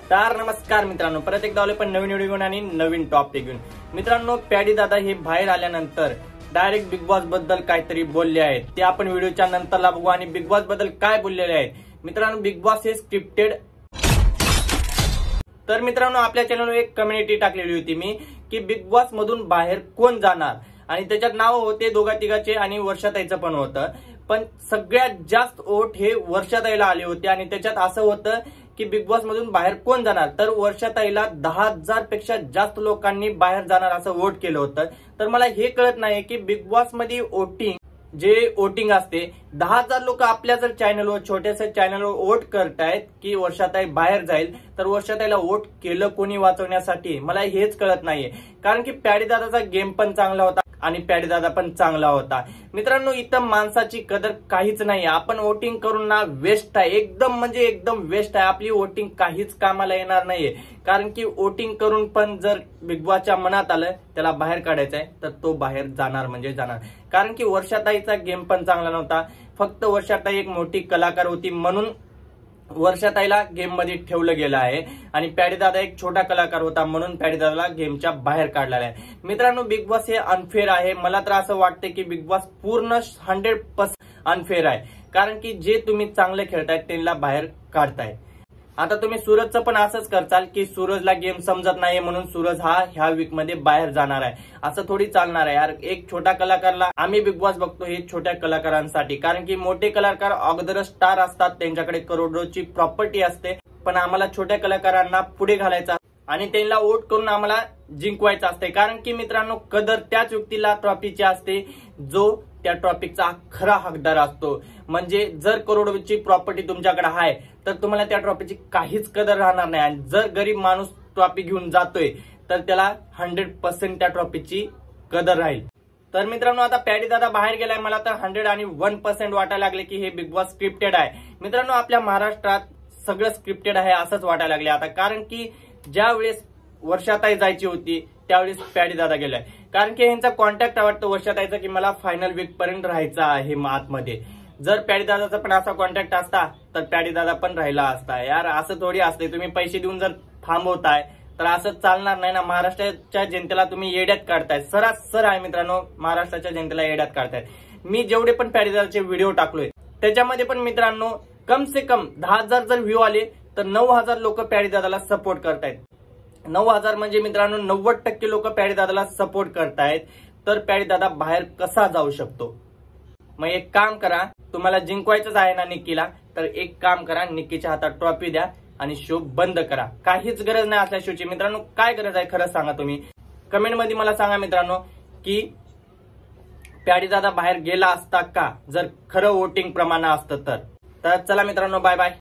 तर नमस्कार मित्रांनो, परत एकदा आलोय पण नवीन व्हिडिओ घेऊन आणि नवीन टॉपिक घेऊन। मित्रांनो, पॅडी दादा हे बाहेर आल्यानंतर डायरेक्ट बिग बॉस बद्दल काहीतरी बोलले आहेत, ते आपण व्हिडिओच्या नंतरला बघू। आणि बिग बॉस बद्दल काय बोललेले आहेत मित्रांनो, बिग बॉस हे स्क्रिप्टेड। तर मित्रांनो, आपल्या चॅनलवर एक कम्युनिटी टाकलेली होती मी की बिग बॉस मधून बाहेर कोण जाणार, आणि त्याच्यात नाव होते दोघा तिघाचे आणि वर्षाताईचं पण होतं। पण सगळ्यात जास्त वोट हे वर्षाताईला आले होते, आणि त्याच्यात असं होतं की बिग बॉस मधून बाहेर कोण जाणार, तर वर्षाताईला 10,000 पेक्षा जास्त लोकांनी बाहेर जाणार असं वोट केलं होतं। तर मला हे कळत नाही की बिग बॉस मध्ये वोटिंग असते, 10,000 लोक आपल्या जर चॅनलवर, छोट्याशा चॅनलवर वोट करतायत की वर्षाताई बाहेर जाईल, तर वर्षाताईला वोट केलं कोणी वाचवण्यासाठी, मला हेच कळत नाहीये। कारण की पॅडी दादाचा गेम पण चांगला होता आणि पॅडी दादा पण चांगला होता। मित्रांनो, इथं माणसाची कदर काहीच नाही। आपण वोटिंग करून ना वेस्ट आहे, एकदम म्हणजे एकदम वेस्ट आहे। आपली वोटिंग काहीच कामाला येणार नाहीये, कारण की वोटिंग करून पण जर बिग बॉसच्या मनात आलं त्याला बाहेर काढायचंय, तर तो बाहेर जाणार म्हणजे जाणार। कारण की वर्षाताईचा गेम पण चांगला नव्हता, फक्त वर्षाताई एक मोठी कलाकार होती म्हणून वर्षाताईला गेम मध्ये ठेवलं गेलं आहे, आणि पॅडी दादा एक छोटा कलाकार होता म्हणून पॅडी दादाला गेमच्या बाहेर काढलेला आहे। मित्रांनो, बिग बॉस हे अनफेअर आहे। मला तर असं वाटतं की बिग बॉस पूर्ण 100% अनफेअर आहे, कारण की जे तुम्ही चांगले खेळताय त्यांना बाहेर काढताय। आता तुम्ही सूरजचं पण असंच करचाल की सूरजला गेम समजत नाही म्हणून सूरज हा ह्या वीक मध्ये बाहेर जाणार आहे, असं थोडी चालणार आहे यार। एक छोटा कलाकारला आम्ही बिग बॉस बघतो हे छोट्या कलाकारांसाठी, कारण की मोठे कलाकार अगोदर स्टार असतात, त्यांच्याकडे करोडोची प्रॉपर्टी असते, पण आम्हाला छोट्या कलाकारांना पुढे घालायचा आणि त्यांना वोट करून आम्हाला जिंकवायचं असते। कारण की मित्रांनो, कदर त्याच व्यक्तीला ट्रॉफीची असते जो त्या ट्रॉफीचा खरा हकदार असतो। म्हणजे जर करोडोची प्रॉपर्टी तुमच्याकडे आहे तर तुम्हाला त्या ट्रॉफीची काहीच कदर राहणार नाही, आणि जर गरीब माणूस ट्रॉफी घेऊन जातोय तर त्याला 100% त्या ट्रॉफीची कदर राहील। तर मित्रांनो, आता पॅडी दादा बाहेर गेलाय, मला तर 101% वाटायला लागले की हे बिग बॉस स्क्रिप्टेड आहे। मित्रांनो, आपल्या महाराष्ट्रात सगळं स्क्रिप्टेड आहे असंच वाटायला लागले आता, कारण की ज्या वेळेस वर्षाताई जायची होती त्यावेळेस पॅडी दादा गेलाय, कारण की यांचा कॉन्टॅक्ट वाटतं वर्षाताईचा की मला फायनल वीक पर्यंत राहायचं आहे आतमध्ये। जर पॅडी दादाचा पण असा कॉन्टॅक्ट असता तर पॅडी दादा पण राहिला असता। यार, असं थोडी असते, तुम्ही पैसे देऊन जर थांबवताय तर असं चालणार नाही ना। महाराष्ट्राच्या जनतेला तुम्ही येड्यात काढताय, सरासर आहे मित्रांनो, महाराष्ट्राच्या जनतेला येड्यात काढताय। मी जेवढे पण पॅडी दादाचे व्हिडिओ टाकलोय त्याच्यामध्ये पण मित्रांनो कम से कम 10,000 जर व्ह्यू आले तर 9,000 लोक पॅडी दादाला सपोर्ट करतायत। 9,000 म्हणजे मित्रांनो 90% लोक पॅडी दादाला सपोर्ट करतायत, तर पॅडी दादा बाहेर कसा जाऊ शकतो? मग एक काम करा, तुम्हाला जिंकवायचंच आहे ना निक्कीला, तर एक काम करा, निक्कीच्या हातात ट्रॉफी द्या आणि शो बंद करा। काहीच गरज नाही असल्या शोची। मित्रांनो, काय गरज आहे खरंच सांगा तुम्ही, कमेंट मध्ये मला सांगा मित्रांनो की पॅडी दादा बाहेर गेला असता का, जर खरं वोटिंग प्रमाण असतं तर। चला मित्रांनो, बाय बाय।